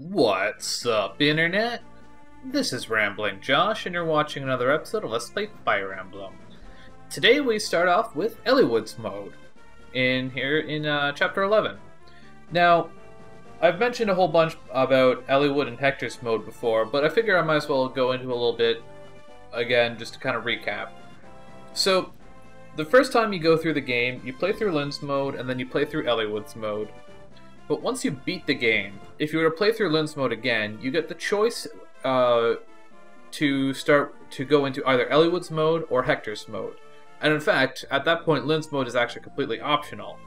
What's up, Internet? This is Rambling Josh, and you're watching another episode of Let's Play Fire Emblem. Today we start off with Eliwood's mode, in Chapter 11. Now, I've mentioned a whole bunch about Eliwood and Hector's mode before, but I figure I might as well go into a little bit again, just to kind of recap. So, the first time you go through the game, you play through Lynn's mode, and then you play through Eliwood's mode. But once you beat the game, if you were to play through Lynn's mode again, you get the choice to go into either Eliwood's mode or Hector's mode. And in fact, at that point, Lynn's mode is actually completely optional.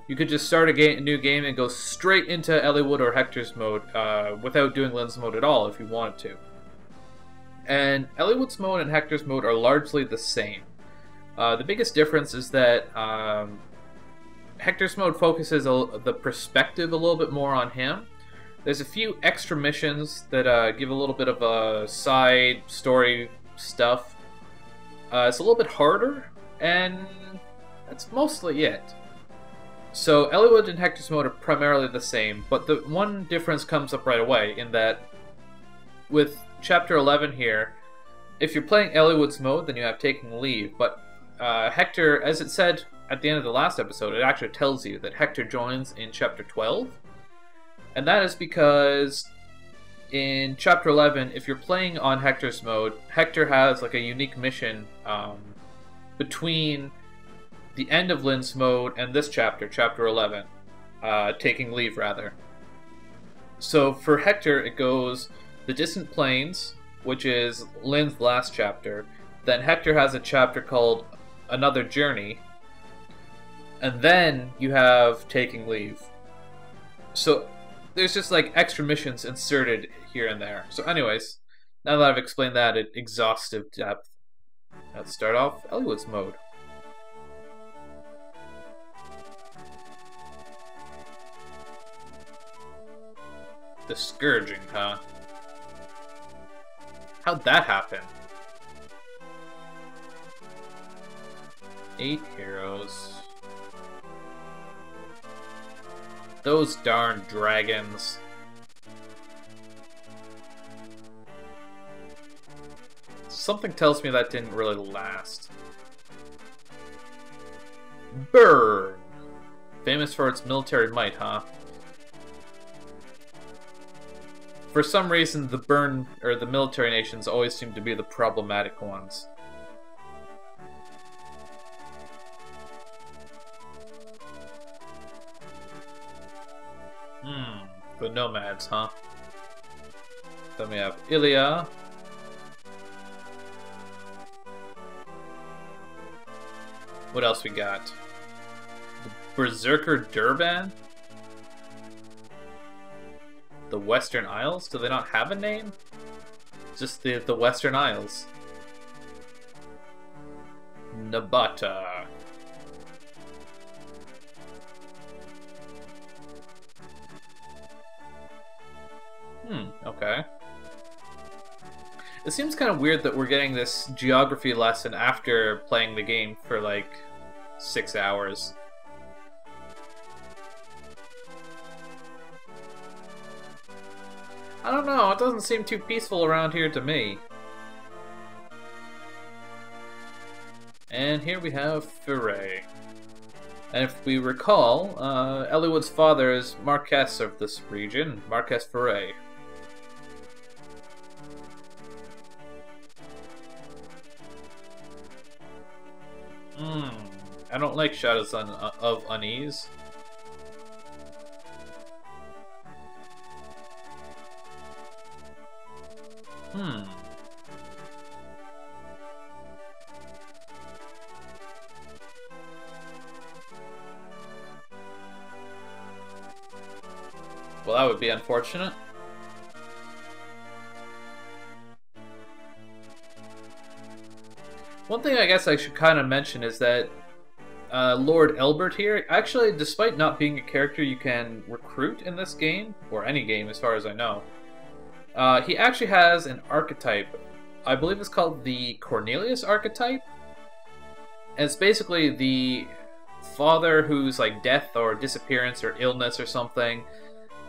You could just start a new game and go straight into Eliwood or Hector's mode without doing Lynn's mode at all if you wanted to. And Eliwood's mode and Hector's mode are largely the same. The biggest difference is that Hector's mode focuses the perspective a little bit more on him. There's a few extra missions that give a little bit of side story stuff. It's a little bit harder, and that's mostly it. So Eliwood and Hector's mode are primarily the same, but the one difference comes up right away in that with Chapter 11 here, if you're playing Eliwood's mode, then you have Taking Leave, but Hector, as it said at the end of the last episode, it actually tells you that Hector joins in Chapter 12. And that is because in Chapter 11, if you're playing on Hector's mode, Hector has like a unique mission between the end of Lynn's mode and this chapter, Chapter 11. Taking Leave, rather. So for Hector, it goes the Distant Plains, which is Lynn's last chapter. Then Hector has a chapter called Another Journey, and then you have Taking Leave. So there's just like extra missions inserted here and there. So anyways, now that I've explained that in exhaustive depth, let's start off Eliwood's mode. The Scourging, huh? How'd that happen? 8 heroes. Those darn dragons. Something tells me that didn't really last. Burn! Famous for its military might, huh? For some reason, the military nations always seem to be the problematic ones. The nomads, huh? Then we have Ilya. What else we got? The Berserker Durban? The Western Isles? Do they not have a name? Just the Western Isles. Nabata. Okay. It seems kind of weird that we're getting this geography lesson after playing the game for like 6 hours. I don't know, it doesn't seem too peaceful around here to me. And here we have Firay. And if we recall, Eliwood's father is Marquess of this region, Marquess Firay. I don't like Shadows of Unease. Well, that would be unfortunate. One thing I guess I should kind of mention is that Lord Elbert here, actually, despite not being a character you can recruit in this game, or any game as far as I know, he actually has an archetype. I believe it's called the Cornelius archetype. And it's basically the father who's like death or disappearance or illness or something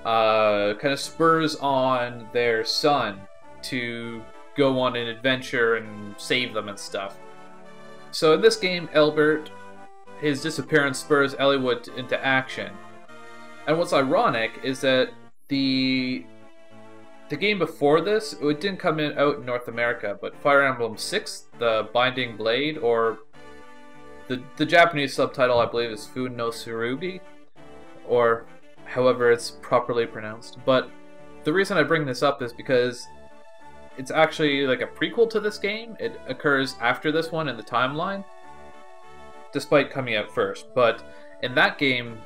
kind of spurs on their son to go on an adventure and save them and stuff. So in this game, Albert, his disappearance spurs Eliwood into action. And what's ironic is that the game before this, it didn't come out in North America, but Fire Emblem 6, the Binding Blade, or the Japanese subtitle I believe is Fun no Tsurugi, or however it's properly pronounced. But the reason I bring this up is because it's actually like a prequel to this game. It occurs after this one in the timeline, despite coming out first. But in that game,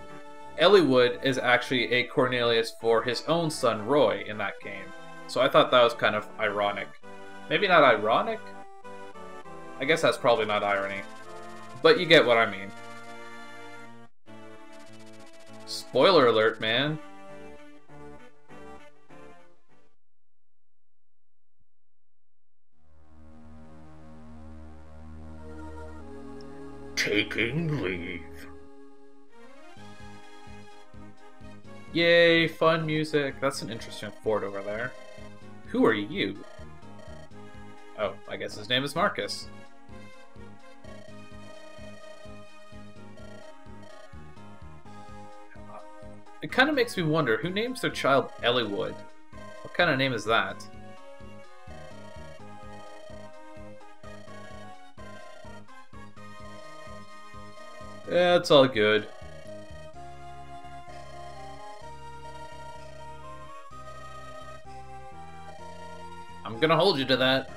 Eliwood is actually a Cornelius for his own son Roy in that game. So I thought that was kind of ironic. Maybe not ironic? I guess that's probably not irony. But you get what I mean. Spoiler alert, man. Taking leave. Yay, fun music. That's an interesting fort over there. Who are you? Oh, I guess his name is Marcus. It kind of makes me wonder, who names their child Eliwood? What kind of name is that? Yeah, it's all good. I'm gonna hold you to that.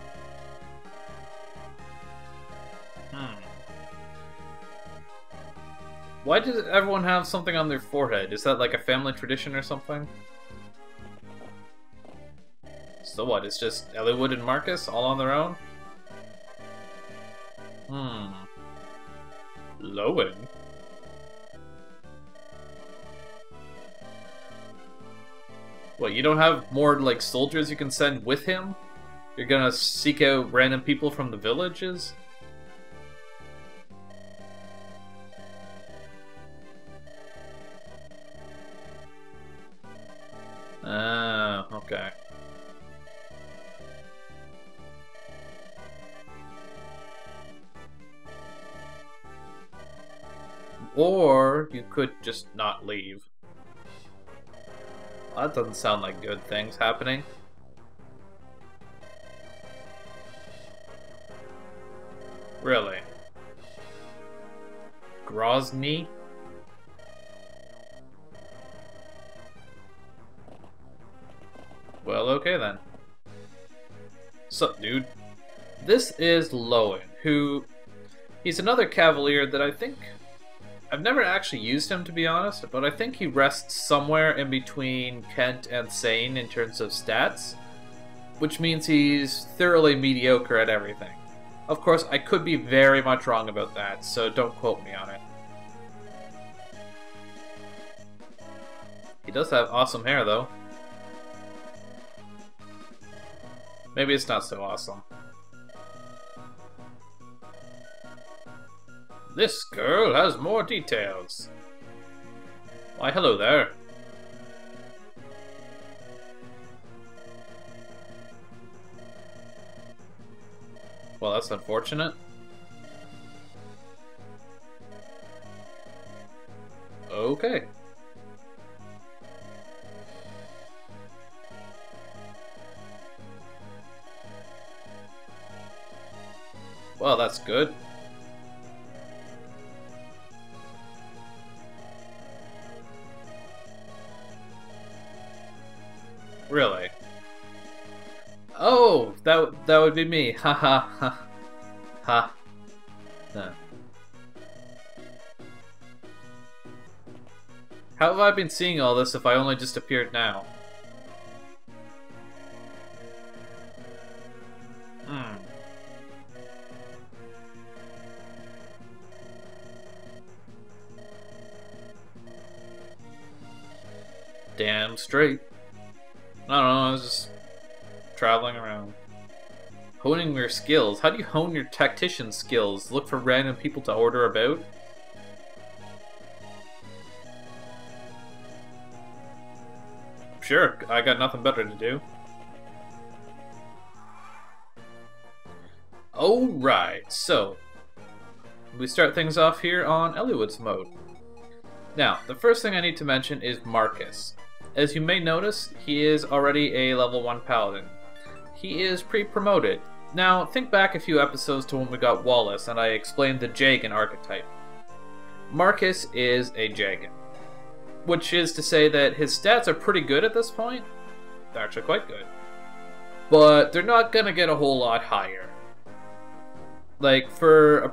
Why does everyone have something on their forehead? Is that like a family tradition or something? So what, it's just Eliwood and Marcus all on their own? Lowen? What, you don't have more, like, soldiers you can send with him? You're gonna seek out random people from the villages? Okay. Or you could just not leave. Well, that doesn't sound like good things happening. Really? Grozny? Well, okay then. Sup, dude? This is Lowen, who... He's another cavalier that I think... I've never actually used him, to be honest, but I think he rests somewhere in between Kent and Sane in terms of stats, which means he's thoroughly mediocre at everything. Of course, I could be very much wrong about that, so don't quote me on it. He does have awesome hair, though. Maybe it's not so awesome. This girl has more details. Why, hello there. Well, that's unfortunate. Okay. Well, that's good. Really? Oh, that would be me. Ha ha ha. Ha. Huh. How have I been seeing all this if I only just appeared now? Damn straight. I don't know, I was just traveling around. Honing your skills. How do you hone your tactician skills? Look for random people to order about? Sure, I got nothing better to do. Alright, so we start things off here on Eliwood's mode. Now, the first thing I need to mention is Marcus. As you may notice, he is already a level 1 paladin. He is pre-promoted. Now, think back a few episodes to when we got Wallace and I explained the Jagan archetype. Marcus is a Jagan, which is to say that his stats are pretty good at this point. They're actually quite good. But they're not gonna get a whole lot higher. Like, for a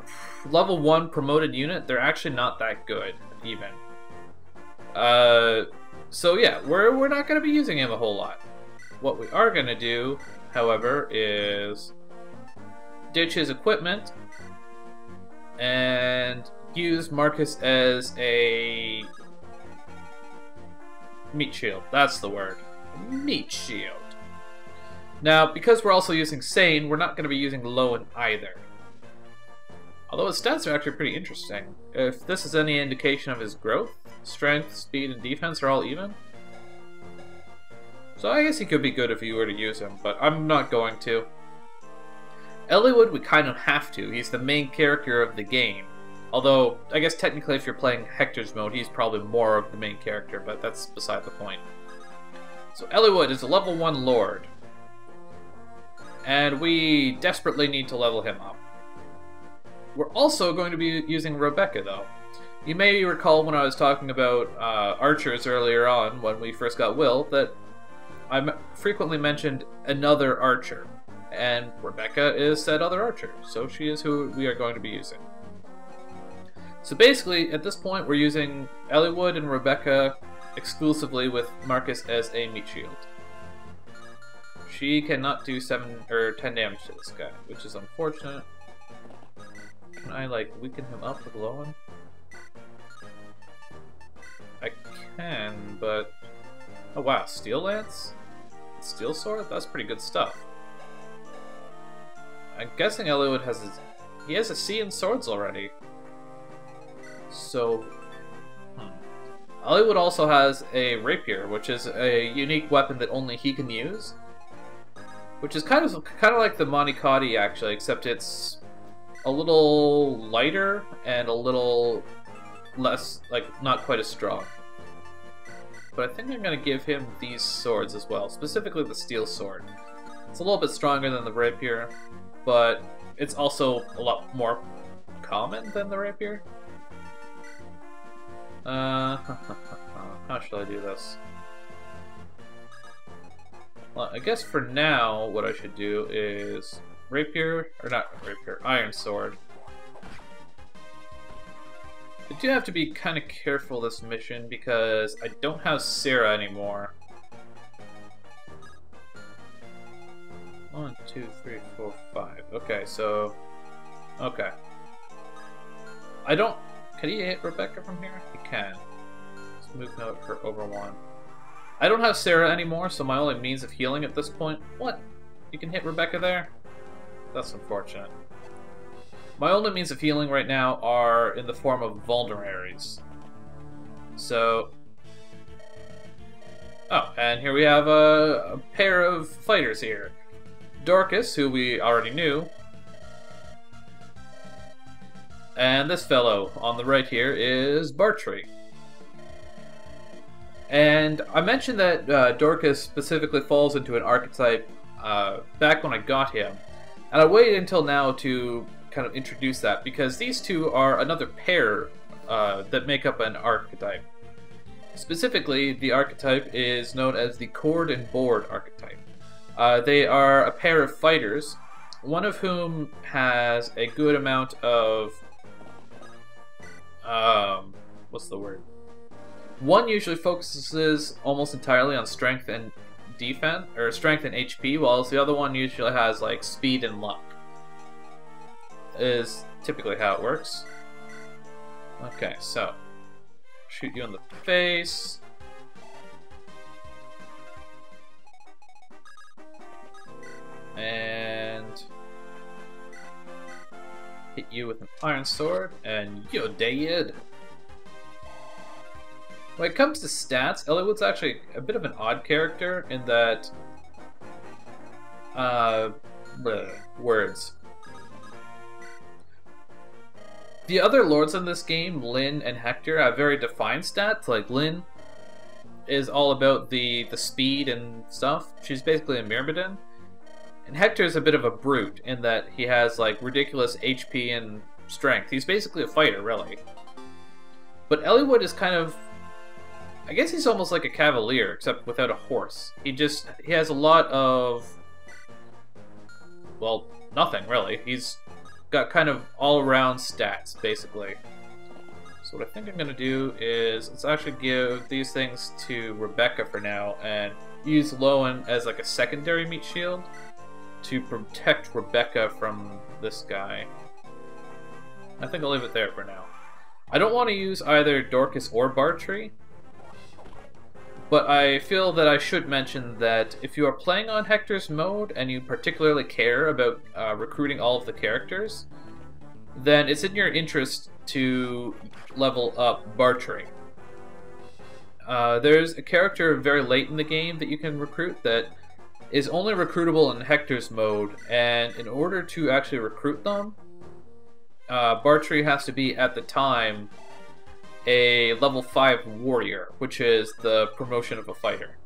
level 1 promoted unit, they're actually not that good, even. So yeah, we're not gonna be using him a whole lot. What we are gonna do, however, is ditch his equipment and use Marcus as a meat shield. That's the word. Meat shield. Now, because we're also using Sane, we're not going to be using Lowen either. Although his stats are actually pretty interesting. If this is any indication of his growth, strength, speed, and defense are all even. So I guess he could be good if you were to use him, but I'm not going to. Eliwood, we kind of have to. He's the main character of the game. Although, I guess technically if you're playing Hector's mode, he's probably more of the main character, but that's beside the point. So Eliwood is a level 1 lord. And we desperately need to level him up. We're also going to be using Rebecca, though. You may recall when I was talking about archers earlier on, when we first got Will, that I frequently mentioned another archer. And Rebecca is said other archer, so she is who we are going to be using. So basically, at this point, we're using Eliwood and Rebecca exclusively with Marcus as a meat shield. She cannot do 7 or 10 damage to this guy, which is unfortunate. Can I, like, weaken him up with Lowen? I can, but... Oh wow, Steel Lance? Steel Sword? That's pretty good stuff. I'm guessing Eliwood has his... He has a C in swords already. So... Eliwood also has a rapier, which is a unique weapon that only he can use. Which is kind of like the Monikati, actually, except it's a little lighter and a little less, like, not quite as strong. But I think I'm going to give him these swords as well, specifically the steel sword. It's a little bit stronger than the rapier, but it's also a lot more common than the rapier. How shall I do this? Well, I guess for now, what I should do is rapier, or not rapier, iron sword. I do have to be kind of careful this mission because I don't have Sarah anymore. 1, 2, 3, 4, 5. Okay, so... Okay. I don't... Can he hit Rebecca from here? He can. Let's move note her over 1. I don't have Sarah anymore, so my only means of healing at this point... What? You can hit Rebecca there? That's unfortunate. My only means of healing right now are in the form of vulneraries. So... Oh, and here we have a pair of fighters here. Dorcas, who we already knew. And this fellow on the right here is Bartrey. And I mentioned that Dorcas specifically falls into an archetype back when I got him. And I waited until now to kind of introduce that, because these two are another pair that make up an archetype. Specifically, the archetype is known as the Cord and Board archetype. They are a pair of fighters, one of whom has a good amount of... what's the word? One usually focuses almost entirely on strength and defense, or strength and HP, while the other one usually has like speed and luck. Is typically how it works. Okay, so shoot you in the face. And hit you with an iron sword, and you're dead. When it comes to stats, Eliwood's actually a bit of an odd character in that... words. The other lords in this game, Lyn and Hector, have very defined stats. Like, Lyn is all about the speed and stuff. She's basically a Myrmidon. And Hector's a bit of a brute in that he has, like, ridiculous HP and strength. He's basically a fighter, really. But Eliwood is kind of... I guess he's almost like a cavalier, except without a horse. He has a lot of... well, nothing, really. He's got kind of all-around stats, basically. So what I think I'm going to do is, let's actually give these things to Rebecca for now, and use Lowen as like a secondary meat shield to protect Rebecca from this guy. I think I'll leave it there for now. I don't want to use either Dorcas or Bartrey, but I feel that I should mention that if you are playing on Hector's mode and you particularly care about recruiting all of the characters, then it's in your interest to level up Bartrey. There's a character very late in the game that you can recruit that is only recruitable in Hector's mode, and in order to actually recruit them, Bartrey has to be, at the time, a level 5 warrior, which is the promotion of a fighter.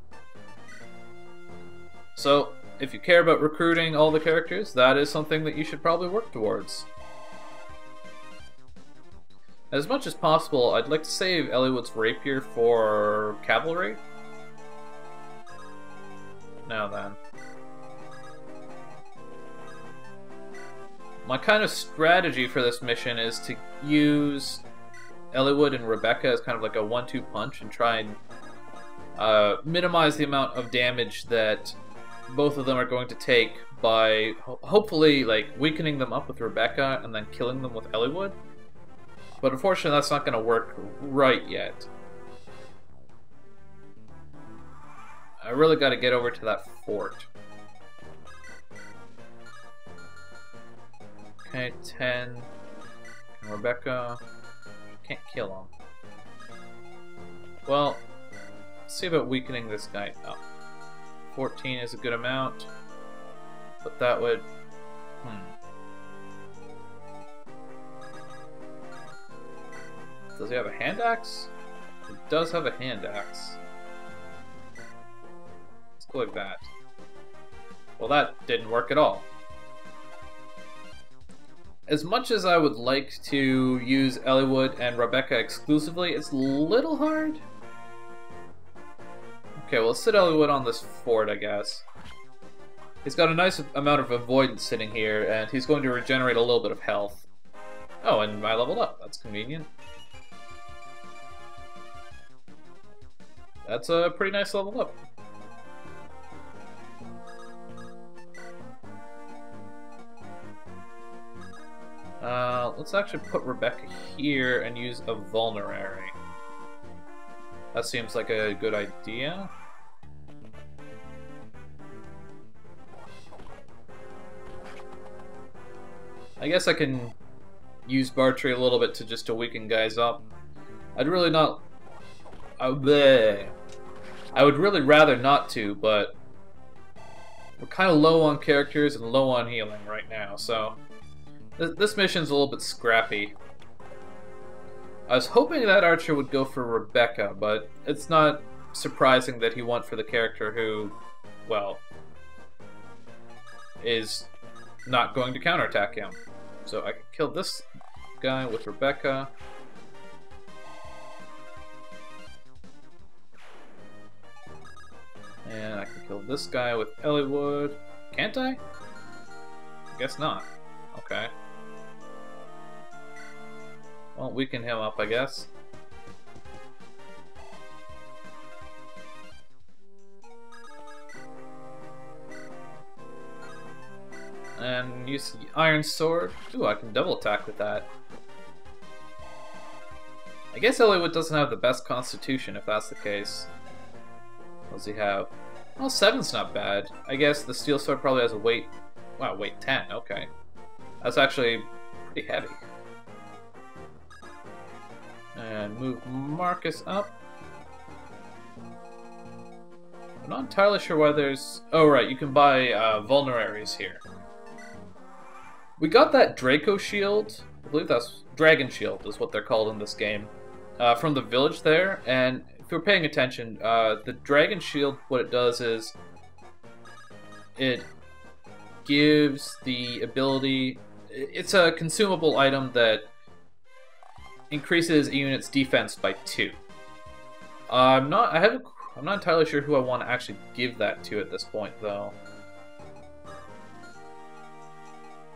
So, if you care about recruiting all the characters, that is something that you should probably work towards. As much as possible, I'd like to save Eliwood's rapier for cavalry. Now then. My kind of strategy for this mission is to use Eliwood and Rebecca as kind of like a 1-2 punch and try and minimize the amount of damage that both of them are going to take by hopefully like weakening them up with Rebecca and then killing them with Eliwood. But unfortunately that's not going to work right yet. I really got to get over to that fort. Okay, 10. And Rebecca... can't kill him. Well, let's see about weakening this guy up. 14 is a good amount, but that would... Does he have a hand axe? He does have a hand axe. Let's go like that. Well, that didn't work at all. As much as I would like to use Eliwood and Rebecca exclusively, it's a little hard. Okay, well, let's sit Eliwood on this fort, I guess. He's got a nice amount of avoidance sitting here, and he's going to regenerate a little bit of health. Oh, and I leveled up. That's convenient. That's a pretty nice level up. Let's actually put Rebecca here and use a vulnerary. That seems like a good idea. I guess I can use Bartrey a little bit to weaken guys up. I'd really not... I would really rather not to, but we're kind of low on characters and low on healing right now, so this mission's a little bit scrappy. I was hoping that Archer would go for Rebecca, but it's not surprising that he went for the character who, well, is not going to counterattack him. So I can kill this guy with Rebecca. And I can kill this guy with Eliwood. Can't I? Guess not. Okay. Well, weaken him up, I guess. And use the Iron Sword. Ooh, I can double attack with that. I guess Eliwood doesn't have the best constitution, if that's the case. What does he have? Well, 7's not bad. I guess the Steel Sword probably has a weight... wow, weight 10, okay. That's actually pretty heavy. And move Marcus up. I'm not entirely sure why there's... Oh, right, you can buy vulneraries here. We got that Draco Shield. I believe that's... Dragon Shield is what they're called in this game. From the village there, and if you're paying attention, the Dragon Shield, what it does is... It gives the ability... It's a consumable item that increases a unit's defense by 2. I'm not entirely sure who I want to actually give that to at this point, though.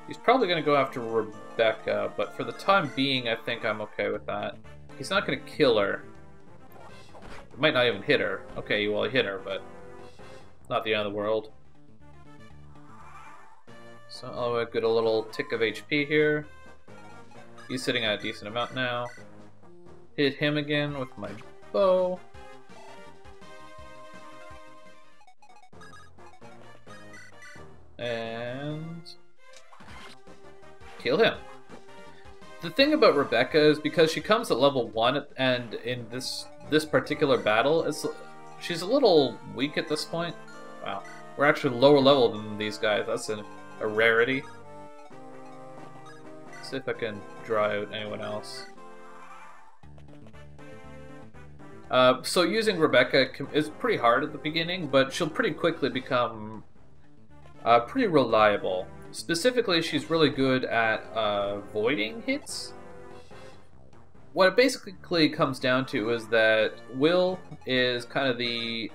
He's probably going to go after Rebecca, but for the time being, I think I'm okay with that. He's not going to kill her. He might not even hit her. Okay, well, he hit her, but not the end of the world. So I'll get a little tick of HP here. He's sitting at a decent amount now. Hit him again with my bow. And kill him. The thing about Rebecca is because she comes at level 1, and in this particular battle, she's a little weak at this point. Wow, we're actually lower level than these guys. That's a rarity. Let's see if I can draw out anyone else. So using Rebecca is pretty hard at the beginning, but she'll pretty quickly become pretty reliable. Specifically, she's really good at voiding hits. What it basically comes down to is that Will is kind of the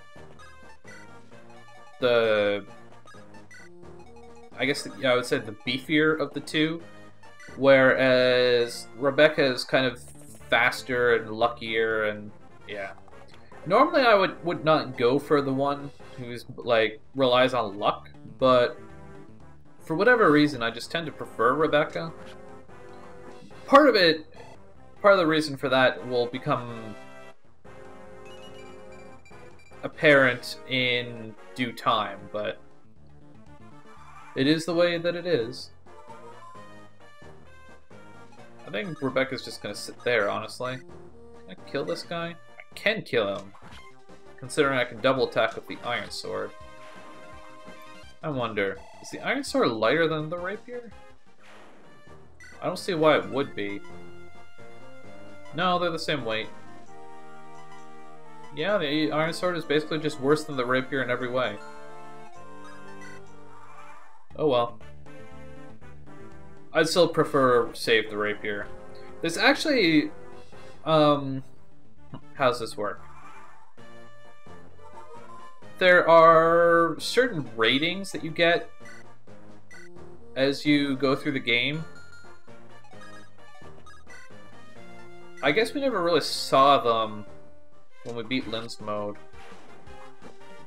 I guess I would say the beefier of the two, whereas Rebecca is kind of faster and luckier, and yeah. Normally I would not go for the one who's like relies on luck, but for whatever reason I just tend to prefer Rebecca. Part of the reason for that will become apparent in due time, but it is the way that it is. I think Rebecca's just gonna sit there, honestly. Can I kill this guy? I can kill him, considering I can double attack with the Iron Sword. I wonder, is the Iron Sword lighter than the Rapier? I don't see why it would be. No, they're the same weight. Yeah, the Iron Sword is basically just worse than the Rapier in every way. Oh well. I'd still prefer save the Rapier. There's actually... how's this work? There are certain ratings that you get as you go through the game. I guess we never really saw them when we beat Lens Mode.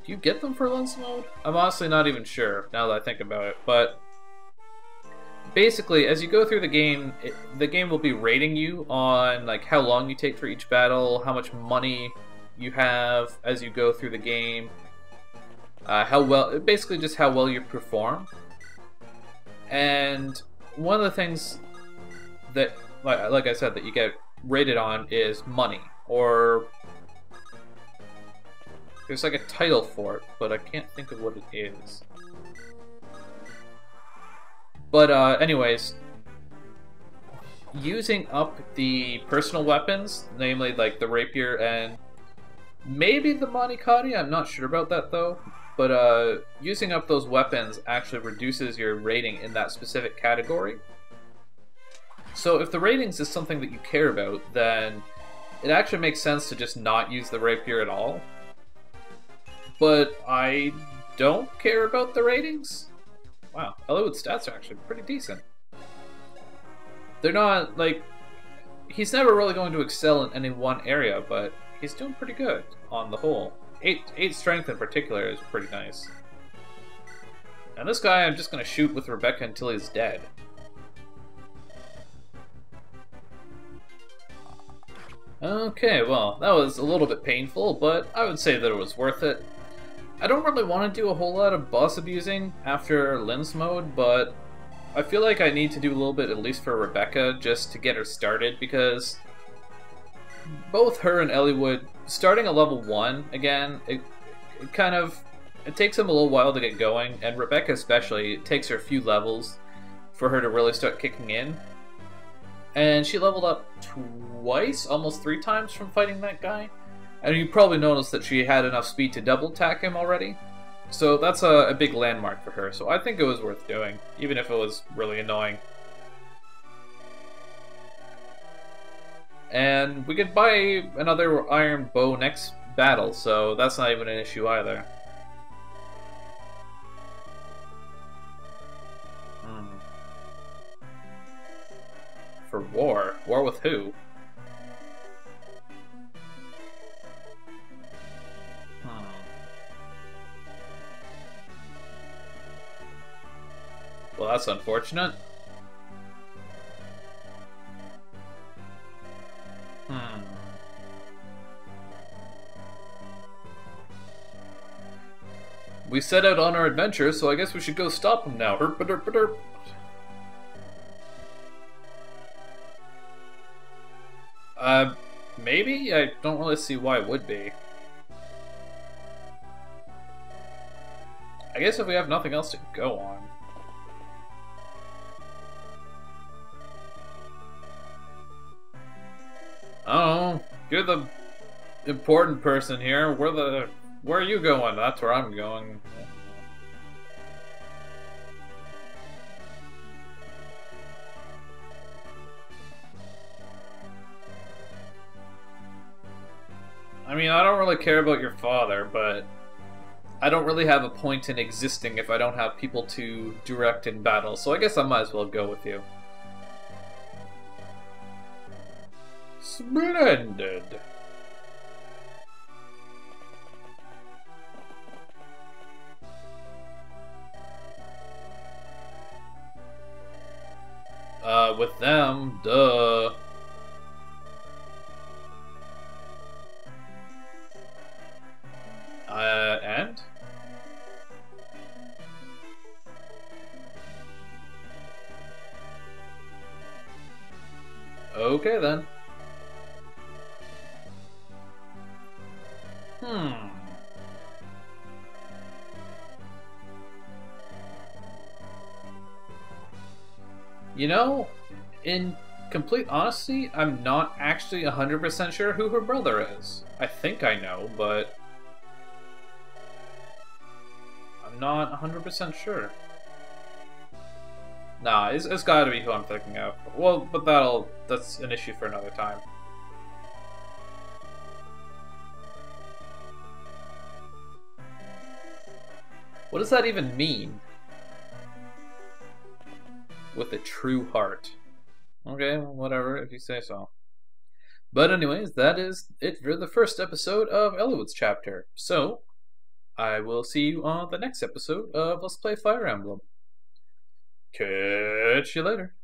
Do you get them for Lens Mode? I'm honestly not even sure, now that I think about it, but basically, as you go through the game will be rating you on like how long you take for each battle, how much money you have as you go through the game, basically just how well you perform. And one of the things that, like I said, that you get rated on is money, or there's like a title for it, but I can't think of what it is. But anyways, using up the personal weapons, namely like the Rapier and maybe the Monicati, I'm not sure about that though, but using up those weapons actually reduces your rating in that specific category. So if the ratings is something that you care about, then it actually makes sense to just not use the Rapier at all. But I don't care about the ratings. Wow, Eliwood's stats are actually pretty decent. They're not, like... He's never really going to excel in any one area, but he's doing pretty good on the whole. 8 strength in particular is pretty nice. And this guy I'm just going to shoot with Rebecca until he's dead. Okay, well, that was a little bit painful, but I would say that it was worth it. I don't really want to do a whole lot of boss abusing after Lens Mode, but I feel like I need to do a little bit, at least for Rebecca, just to get her started, because both her and Eliwood, starting at level 1 again, it takes him a little while to get going, and Rebecca especially, it takes her a few levels for her to really start kicking in. And she leveled up twice, almost 3 times from fighting that guy. And you probably noticed that she had enough speed to double attack him already. So that's a big landmark for her, so I think it was worth doing, even if it was really annoying. And we could buy another iron bow next battle, so that's not even an issue either. For war? War with who? Well, that's unfortunate. We set out on our adventure, so I guess we should go stop him now. Herp, derp, derp. Maybe? I don't really see why it would be. I guess if we have nothing else to go on. Oh, you're the important person here. Where are you going? That's where I'm going. I mean, I don't really care about your father, but I don't really have a point in existing if I don't have people to direct in battle, so I guess I might as well go with you. Splendid! With them, duh. And? Okay then. You know, in complete honesty, I'm not actually 100% sure who her brother is. I think I know, but I'm not 100% sure. Nah, it's gotta be who I'm thinking of. Well, but that's an issue for another time. What does that even mean? With a true heart. Okay, whatever, if you say so. But anyways, that is it for the first episode of Eliwood's chapter. So, I will see you on the next episode of Let's Play Fire Emblem. Catch you later.